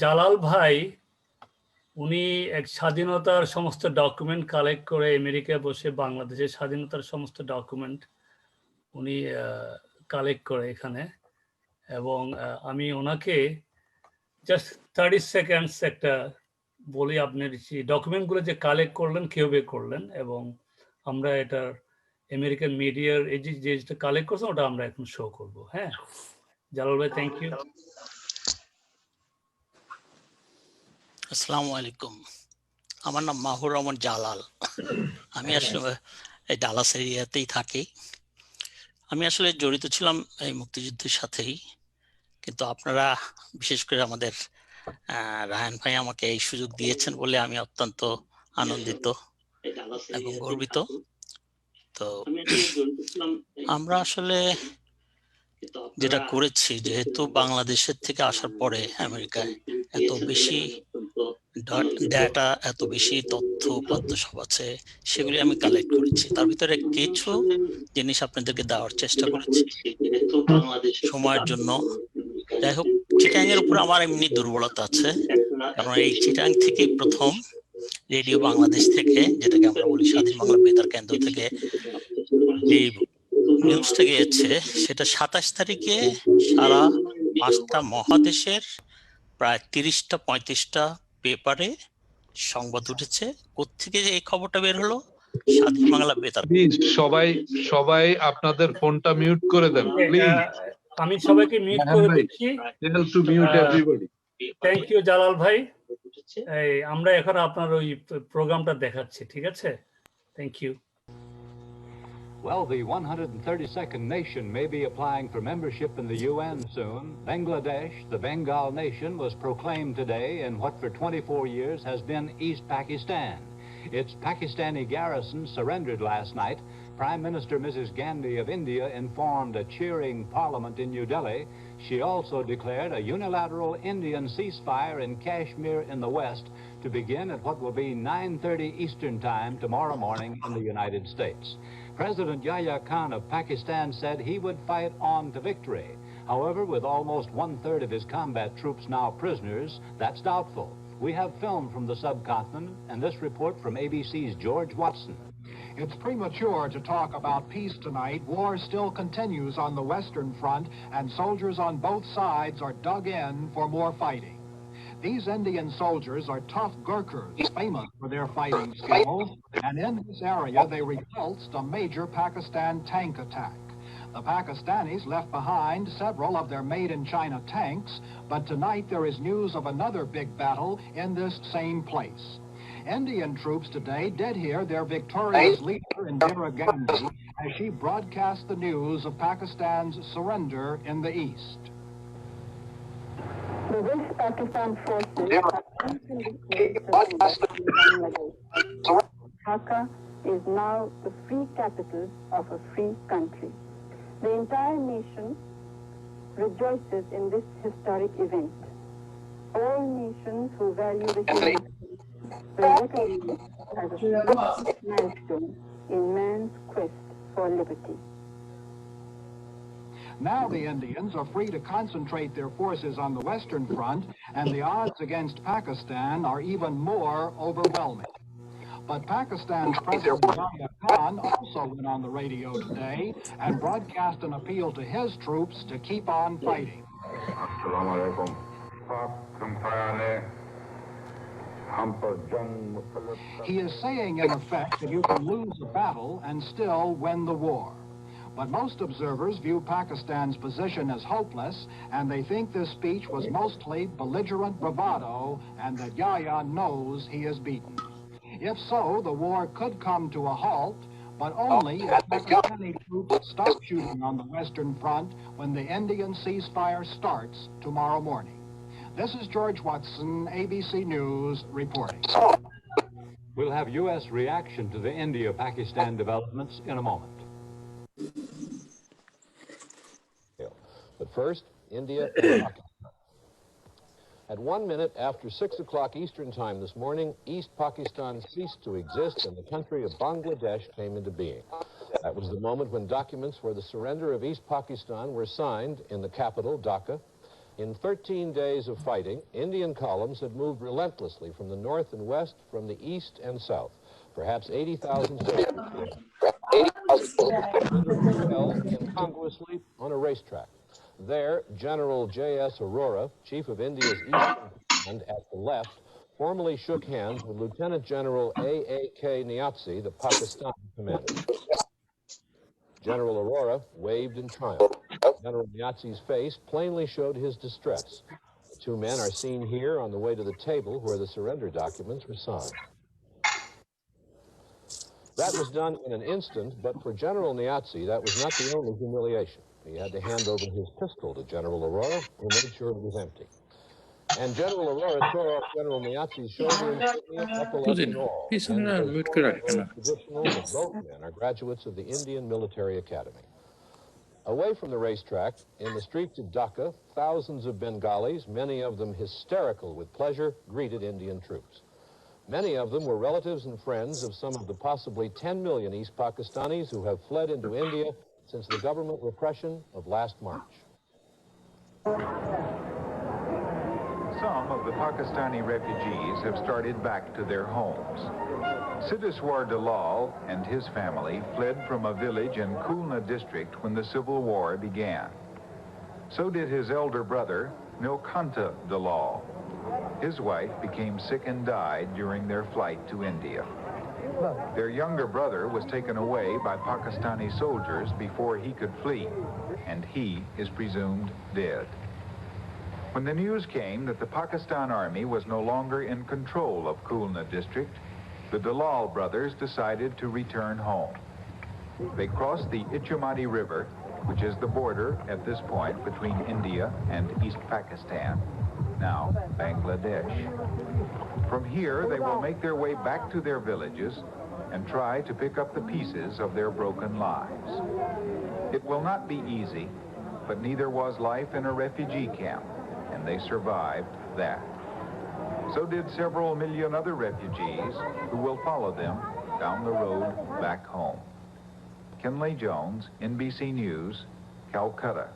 জালাল ভাই উনি এক স্বাধীনতার সমস্ত ডকুমেন্ট কালেক্ট করে আমেরিকায় বসে বাংলাদেশের স্বাধীনতার সমস্ত ডকুমেন্ট উনি কালেক্ট করে এখানে, এবং আমি ওনাকে জাস্ট 30 সেকেন্ডস একটা বলি, আপনার ডকুমেন্টগুলো যে কালেক্ট করলেন কিভাবে করলেন, এবং আমরা এটার আমেরিকান মিডিয়ার এই যে যেটা কালেক্ট করছেন ওটা আমরা এখন শো করব। হ্যাঁ জালাল ভাই, থ্যাংক ইউ। আসসালামু আলাইকুম, আমার নাম মাহবুর রহমান জালাল। আমি আসলে এই ডালাস এরিয়াতেই থাকি। আমি আসলে জড়িত ছিলাম এই মুক্তিযুদ্ধের সাথেই, কিন্তু আপনারা বিশেষ করে আমাদের রাহান ভাই আমাকে এই সুযোগ দিয়েছেন বলে আমি অত্যন্ত আনন্দিত এবং গর্বিত। তো আমরা আসলে যেটা করেছি, যেহেতু বাংলাদেশের থেকে আসার পরে আমেরিকায় এত বেশি ডাটা, এত বেশি তথ্য উপাত্ত সব আছে, সেগুলি আমি কালেক্ট করেছি। তার ভিতরে কিছু জিনিস আপনাদেরকে দেওয়ার চেষ্টা করেছি সময়ের জন্য। যাই হোক, চিটাং এর উপর আমার এমনি দুর্বলতা আছে, কারণ এই চিটাং থেকেই প্রথম রেডিও বাংলাদেশ থেকে, যেটাকে আমরা বলি স্বাধীন বাংলা বেতার কেন্দ্র থেকে যে নিউজটা গিয়েছে, সেটা 27 তারিখে সারা 5টা মহাদেশের প্রায় 30-35টা পেপারে সংবাদ উঠেছে। কোত্থেকে এই খবরটা বের হলো? স্বাধীন বাংলা বেতার। সবাই আপনাদের ফোনটা মিউট করে দেন প্লিজ। আমি সবাইকে মিউট করে দিচ্ছি। থ্যাংক ইউ জালাল ভাই। আমরা এখন আপনার ওই প্রোগ্রামটা দেখাচ্ছি, ঠিক আছে? Thank you. Well, the 132nd nation may be applying for membership in the UN soon. Bangladesh, the Bengal nation, was proclaimed today in what for 24 years has been East Pakistan. Its Pakistani garrison surrendered last night. Prime Minister Mrs. Gandhi of India informed a cheering parliament in New Delhi. She also declared a unilateral Indian ceasefire in Kashmir in the west to begin at what will be 9:30 Eastern Time tomorrow morning in the United States. President Yahya Khan of Pakistan said he would fight on to victory. However, with almost 1/3 of his combat troops now prisoners, that's doubtful. We have film from the subcontinent and this report from ABC's George Watson. It's premature to talk about peace tonight. War still continues on the Western Front, and soldiers on both sides are dug in for more fighting. These Indian soldiers are tough Gurkhas, famous for their fighting skills, and in this area they repulsed a major Pakistan tank attack. The Pakistanis left behind several of their made-in-China tanks, but tonight there is news of another big battle in this same place. Indian troops today did hear their victorious leader, Indira Gandhi, as she broadcast the news of Pakistan's surrender in the east. The West Pakistan forces Dhaka is now the free capital of a free country. The entire nation rejoices in this historic event. All nations who value the human will recognize it as a milestone in man's quest for liberty. Now the Indians are free to concentrate their forces on the Western Front, and the odds against Pakistan are even more overwhelming. But Pakistan's President Yahya Khan also went on the radio today and broadcast an appeal to his troops to keep on fighting. He is saying, in effect, that you can lose a battle and still win the war. But most observers view Pakistan's position as hopeless, and they think this speech was mostly belligerent bravado and that Yahya knows he is beaten. If so, the war could come to a halt, but only if Pakistani troops stop shooting on the Western Front when the Indian ceasefire starts tomorrow morning. This is George Watson, ABC News, reporting. We'll have U.S. reaction to the India-Pakistan developments in a moment. But first, India and Pakistan. At 1 minute after 6 o'clock Eastern Time this morning, East Pakistan ceased to exist and the country of Bangladesh came into being. That was the moment when documents for the surrender of East Pakistan were signed in the capital, Dhaka. In 13 days of fighting, Indian columns had moved relentlessly from the north and west, from the east and south. Perhaps 80,000 soldiers held incongruously on a racetrack. There, General J.S. Aurora, chief of India's eastern command at the left, formally shook hands with Lieutenant General A.A.K. Niazi, the Pakistani commander. General Aurora waved in triumph. General Niazi's face plainly showed his distress. The two men are seen here on the way to the table where the surrender documents were signed. That was done in an instant, but for General Niazi, that was not the only humiliation. He had to hand over his pistol to General Aurora, who made sure it was empty. And General Aurora tore off General Niazi's shoulder insignia, epaulets and all. And they traditional that both men are graduates of the Indian Military Academy. Away from the racetrack, in the streets of Dhaka, thousands of Bengalis, many of them hysterical with pleasure, greeted Indian troops. Many of them were relatives and friends of some of the possibly 10 million East Pakistanis who have fled into India since the government repression of last March. Some of the Pakistani refugees have started back to their homes. Siddheswar Jalal and his family fled from a village in Khulna district when the Civil War began. So did his elder brother, Nilkanta Dalal. His wife became sick and died during their flight to India. Their younger brother was taken away by Pakistani soldiers before he could flee, and he is presumed dead. When the news came that the Pakistan Army was no longer in control of Khulna district, the Dalal brothers decided to return home. They crossed the Ichamati River, which is the border at this point between India and East Pakistan, now Bangladesh. From here, they will make their way back to their villages and try to pick up the pieces of their broken lives. It will not be easy, but neither was life in a refugee camp, and they survived that. So did several million other refugees who will follow them down the road back home. Kenley Jones, NBC News, Calcutta.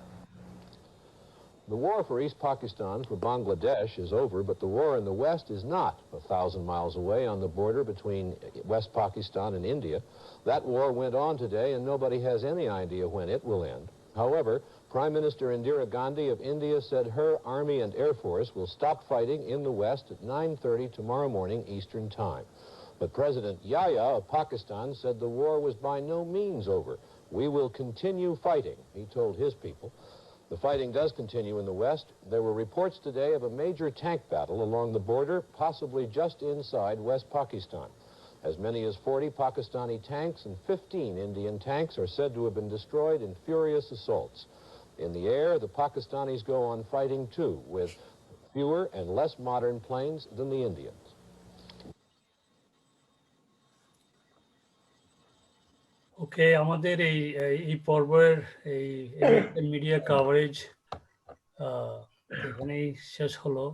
The war for East Pakistan, for Bangladesh, is over, but the war in the West is not 1,000 miles away on the border between West Pakistan and India. That war went on today, and nobody has any idea when it will end. However, Prime Minister Indira Gandhi of India said her Army and Air Force will stop fighting in the West at 9:30 tomorrow morning Eastern Time. But President Yahya of Pakistan said the war was by no means over. We will continue fighting, he told his people. The fighting does continue in the West. There were reports today of a major tank battle along the border, possibly just inside West Pakistan. As many as 40 Pakistani tanks and 15 Indian tanks are said to have been destroyed in furious assaults. In the air, the Pakistanis go on fighting too, with fewer and less modern planes than the Indians. ওকে, আমাদের এই পর্বের এই media coverage এখানেই শেষ হলো।